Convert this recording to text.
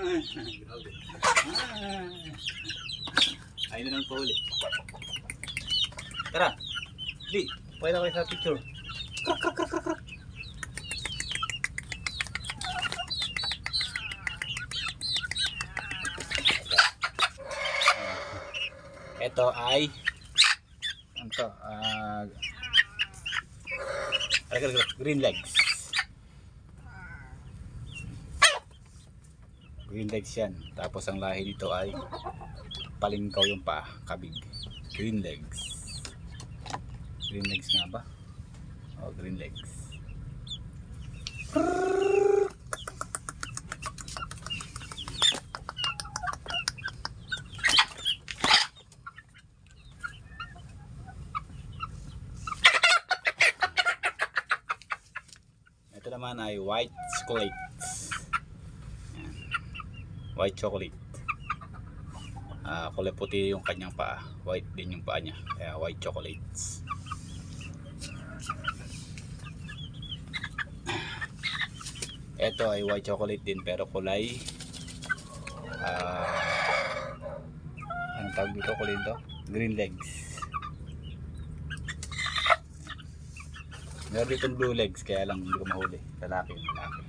Grabe. Ayun na lang pa uli. Tara. Di. Pwede ako sa picture. Ito ay ito green legs. Green legs yan. Tapos ang lahi nito ay palingkaw yung paa, kabig. Green legs. Green legs nga ba? Oh, green legs. Ito naman ay white chocolate. Yan. White chocolate. Kulay puti yung kanyang paa. White din yung paa niya. Kaya white chocolates. Ito ay white chocolate din pero kulay anong tawag dito? Kulay ito? Green legs. Meron ditong blue legs kaya lang hindi ko mahuli. Lalaki yung lalaki.